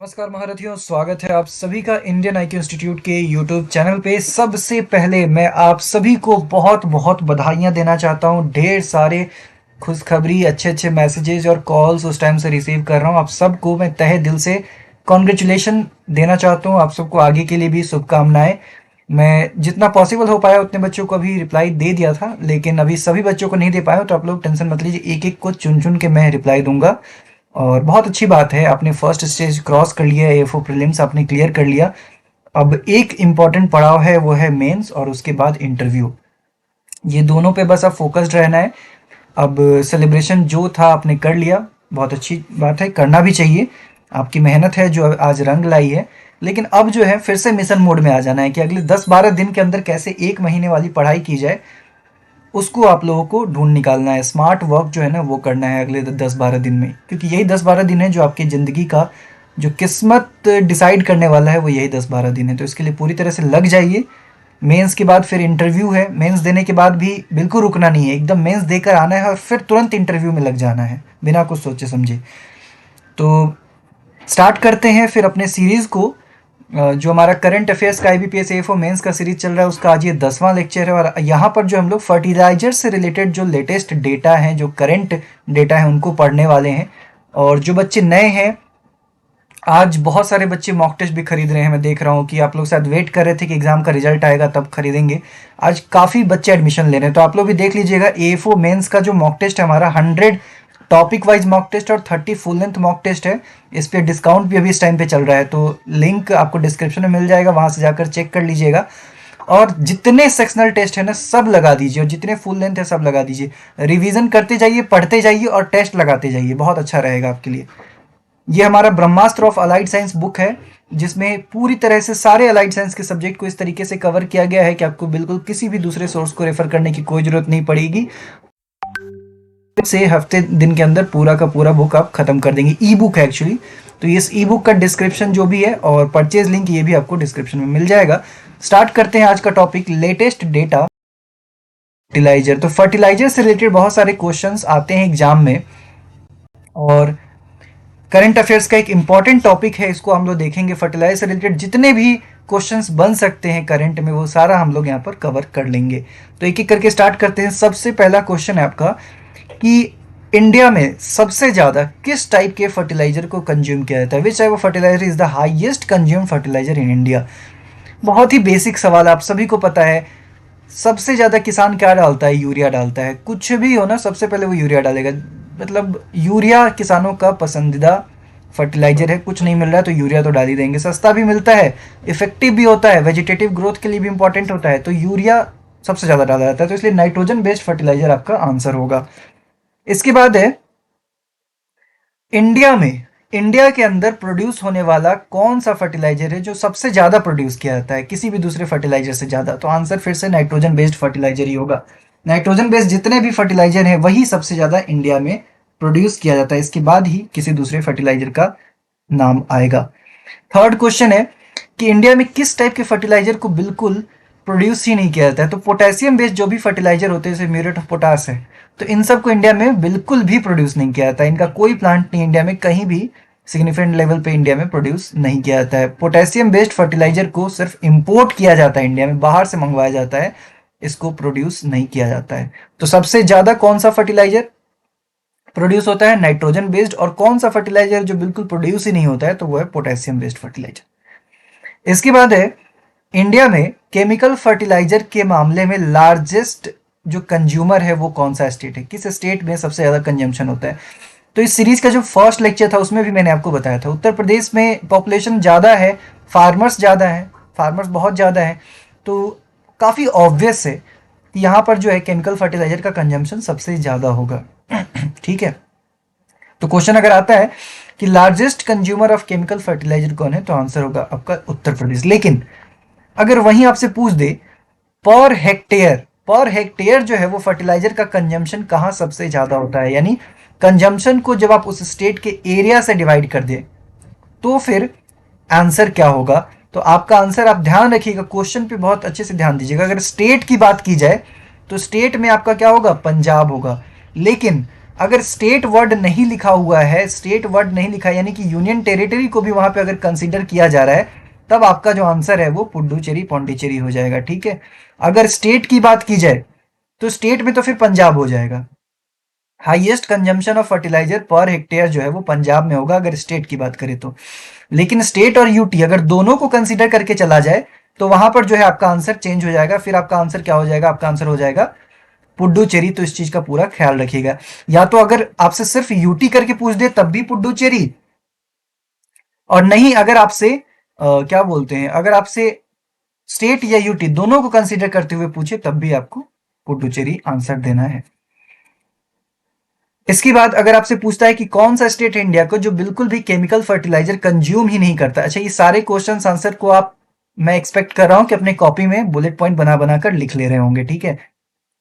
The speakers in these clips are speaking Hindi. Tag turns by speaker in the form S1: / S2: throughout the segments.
S1: नमस्कार महारथियों, स्वागत है आप सभी का इंडियन आईक्यू इंस्टीट्यूट के यूट्यूब चैनल पे। सबसे पहले मैं आप सभी को बहुत बहुत बधाइयां देना चाहता हूं। ढेर सारे खुशखबरी, अच्छे अच्छे मैसेजेस और कॉल्स उस टाइम से रिसीव कर रहा हूं। आप सबको मैं तहे दिल से कॉन्ग्रेचुलेशन देना चाहता हूं। आप सबको आगे के लिए भी शुभकामनाएं। मैं जितना पॉसिबल हो पाया उतने बच्चों को अभी रिप्लाई दे दिया था, लेकिन अभी सभी बच्चों को नहीं दे पाया, तो आप लोग टेंशन मत लीजिए, एक एक को चुन चुन के मैं रिप्लाई दूंगा। और बहुत अच्छी बात है, आपने फर्स्ट स्टेज क्रॉस कर लिया, एफओ प्रीलिम्स आपने क्लियर कर लिया। अब एक इम्पॉर्टेंट पड़ाव है, वो है मेंस और उसके बाद इंटरव्यू। ये दोनों पे बस आप फोकस्ड रहना है। अब सेलिब्रेशन जो था आपने कर लिया, बहुत अच्छी बात है, करना भी चाहिए। आपकी मेहनत है जो आज रंग लाई है। लेकिन अब जो है फिर से मिशन मोड में आ जाना है कि अगले 10-12 दिन के अंदर कैसे एक महीने वाली पढ़ाई की जाए, उसको आप लोगों को ढूंढ निकालना है। स्मार्ट वर्क जो है ना वो करना है अगले 10-12 दिन में, क्योंकि यही 10-12 दिन है जो आपकी ज़िंदगी का जो किस्मत डिसाइड करने वाला है, वो यही 10-12 दिन है। तो इसके लिए पूरी तरह से लग जाइए। मेंस के बाद फिर इंटरव्यू है। मेंस देने के बाद भी बिल्कुल रुकना नहीं है, एकदम मेंस देकर आना है और फिर तुरंत इंटरव्यू में लग जाना है बिना कुछ सोचे समझे। तो स्टार्ट करते हैं फिर अपने सीरीज़ को। जो हमारा करंट अफेयर्स का आईबीपीएस एएफओ मेंस का सीरीज चल रहा है, उसका आज ये 10वां लेक्चर है। और यहाँ पर जो हम लोग फर्टिलाइजर से रिलेटेड जो लेटेस्ट डेटा हैं, जो करंट डेटा है, उनको पढ़ने वाले हैं। और जो बच्चे नए हैं, आज बहुत सारे बच्चे मॉक टेस्ट भी खरीद रहे हैं। मैं देख रहा हूँ कि आप लोग शायद वेट कर रहे थे कि एग्जाम का रिजल्ट आएगा तब खरीदेंगे। आज काफ़ी बच्चे एडमिशन ले रहे हैं, तो आप लोग भी देख लीजिएगा। एएफओ मेंस का जो मॉक टेस्ट है हमारा, 100 टॉपिक वाइज मॉक टेस्ट और 30 फुल लेंथ मॉक टेस्ट है। इस पर डिस्काउंट भी अभी इस टाइम पे चल रहा है, तो लिंक आपको डिस्क्रिप्शन में मिल जाएगा, वहाँ से जाकर चेक कर लीजिएगा। और जितने सेक्शनल टेस्ट है ना सब लगा दीजिए, और जितने फुल लेंथ है सब लगा दीजिए। रिवीजन करते जाइए, पढ़ते जाइए और टेस्ट लगाते जाइए, बहुत अच्छा रहेगा आपके लिए। ये हमारा ब्रह्मास्त्र ऑफ अलाइड साइंस बुक है, जिसमें पूरी तरह से सारे अलाइड साइंस के सब्जेक्ट को इस तरीके से कवर किया गया है कि आपको बिल्कुल किसी भी दूसरे सोर्स को रेफर करने की कोई जरूरत नहीं पड़ेगी। से हफ्ते दिन के अंदर पूरा का पूरा बुक आप खत्म कर देंगे। ई बुक है एक्चुअली। तो इस ई बुक का डिस्क्रिप्शन जो भी है और परचेज लिंक ये भी आपको डिस्क्रिप्शन में मिल जाएगा। स्टार्ट करते हैं आज का टॉपिक, लेटेस्ट डेटा फर्टिलाइजर। तो फर्टिलाइजर से रिलेटेड बहुत सारे क्वेश्चंस आते हैं एग्जाम में, और करंट अफेयर्स का एक इंपॉर्टेंट टॉपिक है, इसको हम लोग देखेंगे। फर्टिलाइजर से रिलेटेड जितने भी क्वेश्चंस बन सकते हैं करंट में, वो सारा हम लोग यहाँ पर कवर कर लेंगे। तो एक एक करके स्टार्ट करते हैं। सबसे पहला क्वेश्चन है आपका कि इंडिया में सबसे ज़्यादा किस टाइप के फर्टिलाइजर को कंज्यूम किया जाता है। Which type of fertiliser is the highest consume fertiliser in India. बहुत ही बेसिक सवाल, आप सभी को पता है। सबसे ज़्यादा किसान क्या डालता है? यूरिया डालता है। कुछ भी हो ना, सबसे पहले वो यूरिया डालेगा। मतलब यूरिया किसानों का पसंदीदा फर्टिलाइजर है। कुछ नहीं मिल रहा है तो यूरिया तो डाल ही देंगे। सस्ता भी मिलता है, इफेक्टिव भी होता है, वेजिटेटिव ग्रोथ के लिए भी इंपॉर्टेंट होता है, तो यूरिया सबसे ज़्यादा डाला जाता है। तो इसलिए नाइट्रोजन बेस्ड फर्टिलाइजर आपका आंसर होगा। इसके बाद है इंडिया में, इंडिया के अंदर प्रोड्यूस होने वाला कौन सा फर्टिलाइजर है जो सबसे ज्यादा प्रोड्यूस किया जाता है किसी भी दूसरे फर्टिलाइजर से ज्यादा। तो आंसर फिर से नाइट्रोजन बेस्ड फर्टिलाइजर ही होगा। नाइट्रोजन बेस्ड जितने भी फर्टिलाइजर है वही सबसे ज्यादा इंडिया में प्रोड्यूस किया जाता है। इसके बाद ही किसी दूसरे फर्टिलाइजर का नाम आएगा। थर्ड क्वेश्चन है कि इंडिया में किस टाइप के फर्टिलाइजर को बिल्कुल प्रोड्यूस ही नहीं किया जाता है। तो पोटेशियम बेस्ड जो भी फर्टिलाइजर होते हैं, जैसे म्यूरेट ऑफ पोटास है, तो इन सबको इंडिया में बिल्कुल भी प्रोड्यूस नहीं किया जाता है। इनका कोई प्लांट नहीं इंडिया में, कहीं भी सिग्निफिकेंट लेवल पे इंडिया में प्रोड्यूस नहीं किया जाता है। पोटेशियम बेस्ड फर्टिलाइजर को सिर्फ इंपोर्ट किया जाता है, इंडिया में बाहर से मंगवाया जाता है, इसको प्रोड्यूस नहीं किया जाता है। तो सबसे ज्यादा कौन सा फर्टिलाइजर प्रोड्यूस होता है? Nitrogen based. और कौन सा फर्टिलाइजर जो बिल्कुल प्रोड्यूस ही नहीं होता है? तो वो है पोटेशियम बेस्ड फर्टिलाइजर। इसके बाद है इंडिया में केमिकल फर्टिलाइजर के मामले में लार्जेस्ट जो कंज्यूमर है वो कौन सा स्टेट है? किस स्टेट में सबसे ज्यादा कंजम्पशन होता है? तो इस सीरीज का जो फर्स्ट लेक्चर था उसमें भी मैंने आपको बताया था, उत्तर प्रदेश में पॉपुलेशन ज़्यादा है, फार्मर्स ज़्यादा है, फार्मर्स बहुत ज़्यादा है, तो काफ़ी ऑब्वियस है कि यहाँ पर जो है केमिकल फर्टिलाइजर का कंजम्पशन सबसे ज़्यादा होगा। ठीक है, तो क्वेश्चन अगर आता है कि largest consumer of chemical fertiliser कौन है, तो आंसर होगा आपका उत्तर प्रदेश। लेकिन अगर वहीं आपसे पूछ दे पर हेक्टेयर, पर हेक्टेयर जो है वो फर्टिलाइजर का कंजम्पशन कहाँ सबसे ज़्यादा होता है, यानी कंजम्पशन को जब आप उस स्टेट के एरिया से डिवाइड कर दें तो फिर आंसर क्या होगा? तो आपका आंसर, आप ध्यान रखिएगा, क्वेश्चन पे बहुत अच्छे से ध्यान दीजिएगा। अगर स्टेट की बात की जाए तो स्टेट में आपका क्या होगा? पंजाब होगा। लेकिन अगर स्टेट वर्ड नहीं लिखा हुआ है, स्टेट वर्ड नहीं लिखा यानी कि यूनियन टेरिटरी को भी वहां पे अगर कंसीडर किया जा रहा है, तब आपका जो आंसर है वो पुडुचेरी पौंडीचेरी हो जाएगा। ठीक है, अगर स्टेट की बात की जाए तो स्टेट में तो फिर पंजाब हो जाएगा। Highest consumption of fertiliser per hectare जो है वो पंजाब में होगा अगर स्टेट की बात करें तो। लेकिन स्टेट और यूटी अगर दोनों को कंसीडर करके चला जाए तो वहां पर जो है आपका आंसर चेंज हो जाएगा। फिर आपका आंसर क्या हो जाएगा? आपका आंसर हो जाएगा पुडुचेरी। तो इस चीज का पूरा ख्याल रखिएगा। या तो अगर आपसे सिर्फ यूटी करके पूछ दे तब भी पुडुचेरी, और नहीं अगर आपसे क्या बोलते हैं, अगर आपसे स्टेट या यूटी दोनों को कंसीडर करते हुए पूछे तब भी आपको पुडुचेरी आंसर देना है। इसके बाद अगर आपसे पूछता है कि कौन सा स्टेट है इंडिया को जो बिल्कुल भी केमिकल फर्टिलाइजर कंज्यूम ही नहीं करता। अच्छा, ये सारे क्वेश्चंस आंसर को आप, मैं एक्सपेक्ट कर रहा हूं कि अपने कॉपी में बुलेट पॉइंट बना बनाकर लिख ले रहे होंगे। ठीक है,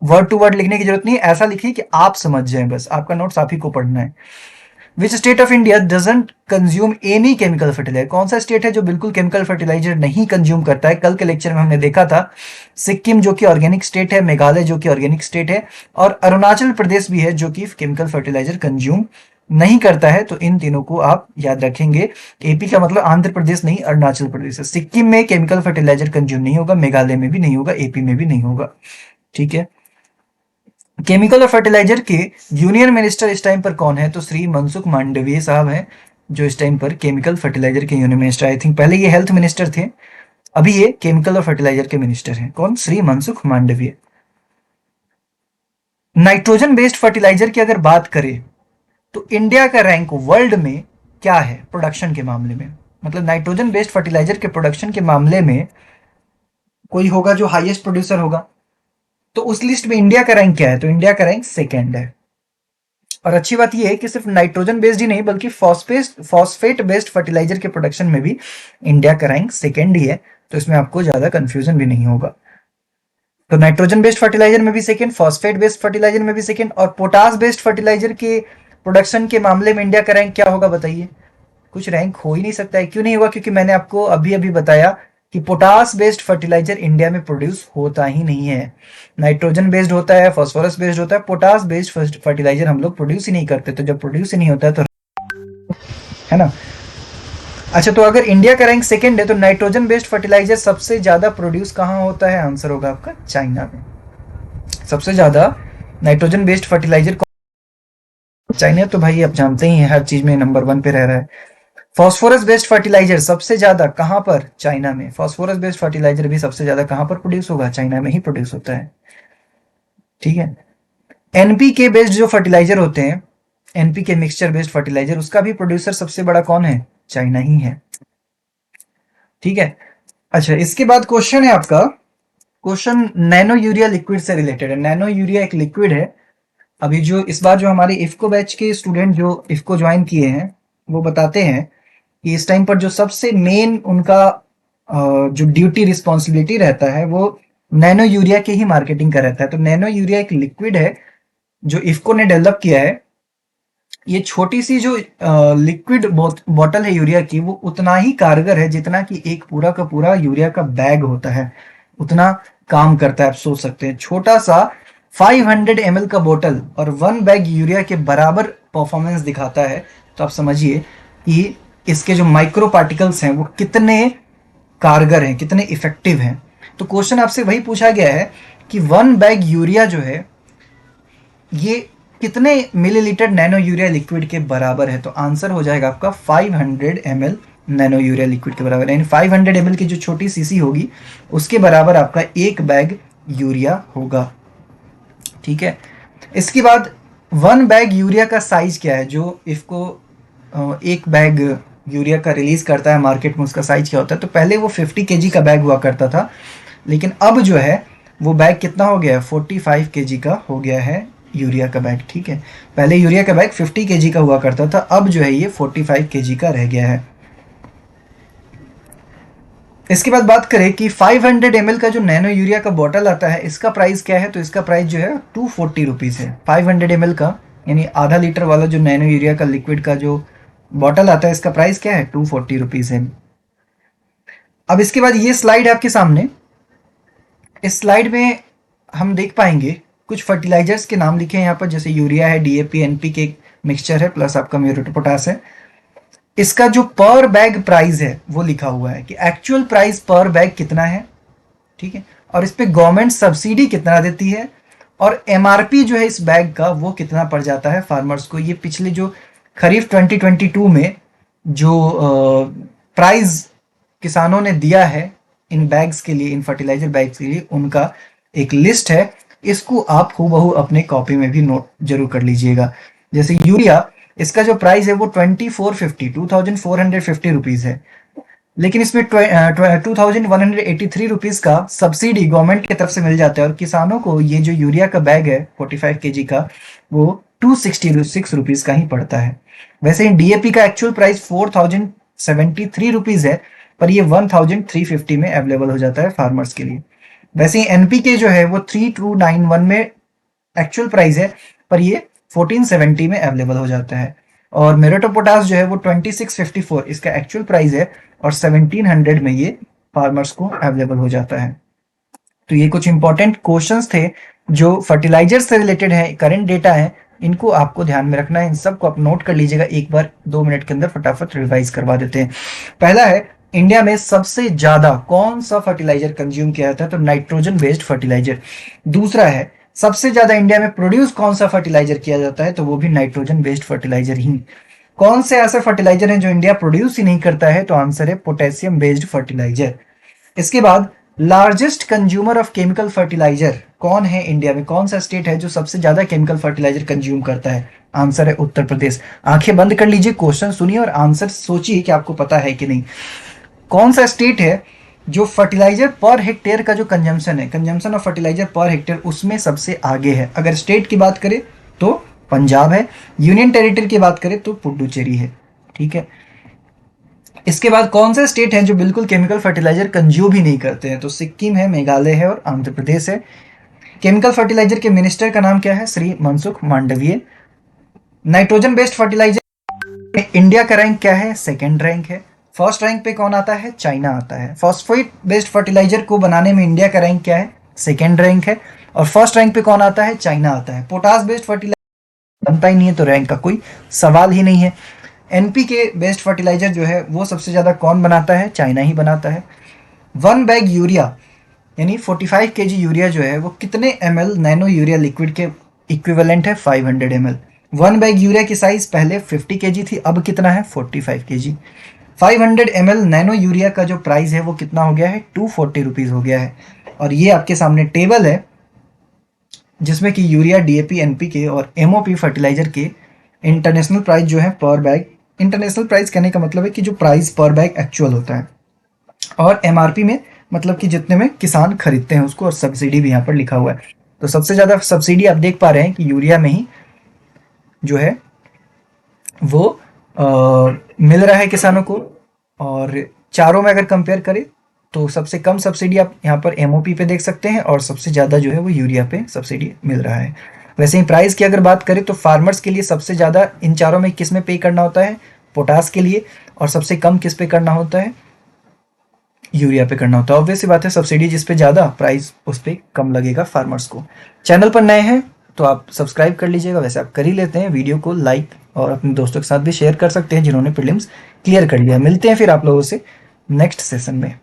S1: वर्ड टू वर्ड लिखने की जरूरत नहीं है, ऐसा लिखिए कि आप समझ जाएं, बस आपका नोट्स आप ही को पढ़ना है। Which state of India doesn't consume any chemical fertiliser? कौन सा स्टेट है जो बिल्कुल केमिकल फर्टिलाइजर नहीं कंज्यूम करता है? कल के लेक्चर में हमने देखा था सिक्किम जो कि ऑर्गेनिक स्टेट है, मेघालय जो कि ऑर्गेनिक स्टेट है, और अरुणाचल प्रदेश भी है जो कि केमिकल फर्टिलाइजर कंज्यूम नहीं करता है। तो इन तीनों को आप याद रखेंगे। एपी का मतलब आंध्र प्रदेश नहीं, अरुणाचल प्रदेश है। सिक्किम में केमिकल फर्टिलाइजर कंज्यूम नहीं होगा, मेघालय में भी नहीं होगा, एपी में भी नहीं होगा। ठीक है, केमिकल और फर्टिलाइजर के यूनियन मिनिस्टर इस टाइम पर कौन है? तो श्री मनसुख मांडविय साहब हैं जो इस टाइम पर केमिकल फर्टिलाइजर के यूनियन मिनिस्टर। आई थिंक पहले ये हेल्थ मिनिस्टर थे, अभी ये केमिकल और फर्टिलाइजर के मिनिस्टर हैं। कौन? Shri Mansukh Mandaviya. Nitrogen based fertiliser की अगर बात करें तो इंडिया का रैंक वर्ल्ड में क्या है प्रोडक्शन के मामले में? मतलब नाइट्रोजन बेस्ड फर्टिलाइजर के प्रोडक्शन के मामले में कोई होगा जो हाईएस्ट प्रोड्यूसर होगा, तो उस लिस्ट में इंडिया का रैंक क्या है? तो इंडिया का रैंक सेकेंड है। और अच्छी बात यह है कि सिर्फ नाइट्रोजन बेस्ड ही नहीं बल्कि फॉस्फेट बेस्ड फर्टिलाइजर के प्रोडक्शन में भी इंडिया का रैंक सेकेंड ही है। तो इसमें आपको ज्यादा कंफ्यूजन भी नहीं होगा। तो नाइट्रोजन बेस्ड फर्टिलाइजर में भी सेकेंड, फॉस्फेट बेस्ड फर्टिलाइजर में भी सेकेंड, और पोटास बेस्ड फर्टिलाइजर के प्रोडक्शन के मामले में इंडिया का रैंक क्या होगा बताइए? कुछ रैंक हो ही नहीं सकता है। क्यों नहीं होगा? क्योंकि मैंने आपको अभी अभी बताया कि पोटास बेस्ड फर्टिलाइजर इंडिया में प्रोड्यूस होता ही नहीं है। नाइट्रोजन बेस्ड होता है, फॉस्फोरस बेस्ड होता है, पोटास बेस्ड फर्टिलाइजर हम लोग प्रोड्यूस ही नहीं करते। तो जब प्रोड्यूस ही नहीं होता है तो, है ना। अच्छा, तो अगर इंडिया का रैंक सेकंड है तो नाइट्रोजन बेस्ड फर्टिलाइजर सबसे ज्यादा प्रोड्यूस कहां होता है? आंसर होगा आपका चाइना में। सबसे ज्यादा नाइट्रोजन बेस्ड फर्टिलाइजर चाइना, तो भाई आप जानते ही हैं हर चीज में नंबर 1 पे रह रहा है। फॉस्फोरस बेस्ड फर्टिलाइजर सबसे ज्यादा कहां पर? चाइना में। फॉस्फोरस बेस्ड फर्टिलाइजर भी सबसे ज्यादा कहां पर प्रोड्यूस होगा? चाइना में ही प्रोड्यूस होता है। ठीक है, एनपीके बेस्ड जो फर्टिलाइजर होते हैं, एनपीके मिक्सचर बेस्ड फर्टिलाइजर, उसका भी प्रोड्यूसर सबसे बड़ा कौन है? चाइना ही है। ठीक है, अच्छा इसके बाद क्वेश्चन है आपका, क्वेश्चन नैनो यूरिया लिक्विड से रिलेटेड है। नैनो यूरिया एक लिक्विड है। अभी जो इस बार जो हमारे इफ्को बैच के स्टूडेंट जो इफ्को ज्वाइन किए हैं वो बताते हैं कि इस टाइम पर जो सबसे मेन उनका जो ड्यूटी रिस्पॉन्सिबिलिटी रहता है वो नैनो यूरिया के ही मार्केटिंग का रहता है। तो नैनो यूरिया एक लिक्विड है जो इफ्को ने डेवलप किया है। ये छोटी सी जो लिक्विड बॉटल है यूरिया की, वो उतना ही कारगर है जितना कि एक पूरा का पूरा यूरिया का बैग होता है, उतना काम करता है। आप सोच सकते हैं छोटा सा 500 ml का बोतल और 1 बैग यूरिया के बराबर परफॉर्मेंस दिखाता है। तो आप समझिए कि इसके जो माइक्रो पार्टिकल्स हैं वो कितने कारगर हैं, कितने इफेक्टिव हैं। तो क्वेश्चन आपसे वही पूछा गया है कि 1 बैग यूरिया जो है ये कितने मिलीलीटर नैनो यूरिया लिक्विड के बराबर है? तो आंसर हो जाएगा आपका 500 ml नैनो यूरिया लिक्विड के बराबर, यानी 500 ml की जो छोटी सीसी होगी उसके बराबर आपका एक बैग यूरिया होगा। ठीक है, इसके बाद 1 बैग यूरिया का साइज क्या है? जो इसको एक बैग यूरिया का रिलीज करता है मार्केट में, उसका साइज क्या होता है? तो पहले वो 50 केजी का बैग हुआ करता था, लेकिन अब जो है वो बैग कितना हो गया है? 45 केजी का हो गया है यूरिया का बैग। ठीक है, पहले यूरिया का बैग 50 केजी का हुआ करता था, अब जो है ये 45 केजी का रह गया है। इसके बाद बात करें कि 500 ml का जो नैनो यूरिया का बॉटल आता है इसका प्राइस क्या है? तो इसका प्राइस जो है 240 रुपीज है। 500 ml का यानी आधा लीटर वाला जो नैनो यूरिया का लिक्विड का जो बॉटल आता है इसका प्राइस क्या है? 240 रुपीज है। अब इसके बाद ये स्लाइड है आपके सामने। इस स्लाइड में हम देख पाएंगे कुछ फर्टिलाइजर्स के नाम लिखे हैं यहाँ पर, जैसे यूरिया है, डीएपी, एनपीके मिक्सचर है, प्लस आपका म्यूरेट ऑफ पोटाश है। इसका जो पर बैग प्राइस है वो लिखा हुआ है कि एक्चुअल प्राइस पर बैग कितना है, ठीक है, और इस पे गवर्नमेंट सब्सिडी कितना देती है, और एमआरपी जो है इस बैग का वो कितना पड़ जाता है फार्मर्स को। ये पिछले जो खरीफ 2022 में जो प्राइस किसानों ने दिया है इन बैग्स के लिए, इन फर्टिलाइजर बैग्स के लिए, उनका एक लिस्ट है। इसको आप हूबहू अपने कॉपी में भी नोट जरूर कर लीजिएगा। जैसे यूरिया, इसका जो प्राइस है वो 2450 रुपीज है, लेकिन इसमें 2183 रुपीज का सब्सिडी गवर्नमेंट की तरफ से मिल जाता है, और किसानों को ये जो यूरिया का बैग है 45 केजी का वो 266 रुपीज का ही पड़ता है। वैसे ही डीएपी का एक्चुअल प्राइस 4073 रुपीज है, पर ये 1350 में अवेलेबल हो जाता है फार्मर्स के लिए। वैसे ही एनपीके जो है वो 3291 में एक्चुअल प्राइस है, पर ये 1470 में अवेलेबल हो जाता है। और म्यूरेट ऑफ पोटाश जो है वो 2654 इसका एक्चुअल प्राइस है, और 1700 में ये फार्मर्स को अवेलेबल हो जाता है। तो ये कुछ इंपॉर्टेंट क्वेश्चंस थे जो फर्टिलाइजर से रिलेटेड है, करंट डेटा है, इनको आपको ध्यान में रखना है। इन सबको आप नोट कर लीजिएगा, एक बार 2 मिनट के अंदर फटाफट रिवाइज करवा देते हैं। पहला है, इंडिया में सबसे ज्यादा कौन सा फर्टिलाइजर कंज्यूम किया जाता है, तो नाइट्रोजन बेस्ड फर्टिलाइजर। दूसरा है, सबसे ज्यादा इंडिया में प्रोड्यूस कौन सा फर्टिलाइजर किया जाता है, तो वो भी नाइट्रोजन बेस्ड फर्टिलाइजर ही। कौन से ऐसे फर्टिलाइजर हैं जो इंडिया प्रोड्यूस ही नहीं करता है, तो आंसर है पोटेशियम बेस्ड फर्टिलाइजर। इसके बाद largest consumer of chemical fertiliser कौन है इंडिया में, कौन सा स्टेट है जो सबसे ज्यादा केमिकल फर्टिलाइजर कंज्यूम करता है, आंसर है उत्तर प्रदेश। आंखें बंद कर लीजिए, क्वेश्चन सुनिए और आंसर सोचिए कि आपको पता है कि नहीं। कौन सा स्टेट है जो फर्टिलाइजर पर हेक्टेयर का जो कंजम्पशन है, consumption of fertiliser per hectare, उसमें सबसे आगे है। अगर स्टेट की बात करें तो पंजाब है, यूनियन टेरिटरी की बात करें तो पुडुचेरी है, ठीक है। इसके बाद कौन सा स्टेट है जो बिल्कुल केमिकल फर्टिलाइजर कंज्यूम ही नहीं करते हैं, तो सिक्किम है, मेघालय है और आंध्र प्रदेश है। केमिकल फर्टिलाइजर के मिनिस्टर का नाम क्या है, Shri Mansukh Mandaviya. Nitrogen based fertiliser में इंडिया का रैंक क्या है, सेकेंड रैंक है। फर्स्ट रैंक पे कौन आता है, चाइना आता है। फॉस्फेट बेस्ड फर्टिलाइजर को बनाने में इंडिया का रैंक क्या है, सेकेंड रैंक है। और फर्स्ट रैंक पे कौन आता है, चाइना आता है। पोटास बेस्ड फर्टिलाइजर बनता ही नहीं है, तो रैंक का कोई सवाल ही नहीं है। एनपीके बेस्ड फर्टिलाइजर जो है वो सबसे ज्यादा कौन बनाता है, चाइना ही बनाता है। 1 बैग यूरिया यानी 45 केजी यूरिया जो है वो कितने ml नैनो यूरिया लिक्विड के इक्विवेलेंट है, 500 ml। 1 बैग यूरिया की साइज पहले 50 केजी थी, अब कितना है, 45 केजी। 500 ml नैनो यूरिया का जो प्राइस है वो कितना हो गया है, 240 रुपीज हो गया है। और ये आपके सामने टेबल है जिसमें कि यूरिया, डीएपी, एनपीके और एमओपी फर्टिलाइजर के इंटरनेशनल प्राइस जो है पर बैग, इंटरनेशनल प्राइस कहने का मतलब है कि जो प्राइस पर बैग एक्चुअल होता है, और एमआरपी में मतलब कि जितने में किसान खरीदते हैं उसको, और सब्सिडी भी यहाँ पर लिखा हुआ है। तो सबसे ज्यादा सब्सिडी आप देख पा रहे हैं कि यूरिया में ही जो है वो मिल रहा है किसानों को। और चारों में अगर कंपेयर करें तो सबसे कम सब्सिडी आप यहाँ पर एमओपी पे देख सकते हैं, और सबसे ज़्यादा जो है वो यूरिया पे सब्सिडी मिल रहा है। वैसे ही प्राइस की अगर बात करें तो फार्मर्स के लिए सबसे ज़्यादा इन चारों में किस में पे करना होता है, पोटास के लिए, और सबसे कम किस पे करना होता है, यूरिया पे करना होता है। ऑब्वियस सी बात है, सब्सिडी जिस पे ज़्यादा प्राइस उस पर कम लगेगा फार्मर्स को। चैनल पर नए हैं तो आप सब्सक्राइब कर लीजिएगा, वैसे आप कर ही लेते हैं। वीडियो को लाइक और अपने दोस्तों के साथ भी शेयर कर सकते हैं जिन्होंने प्रीलिम्स क्लियर कर लिया। मिलते हैं फिर आप लोगों से नेक्स्ट सेशन में।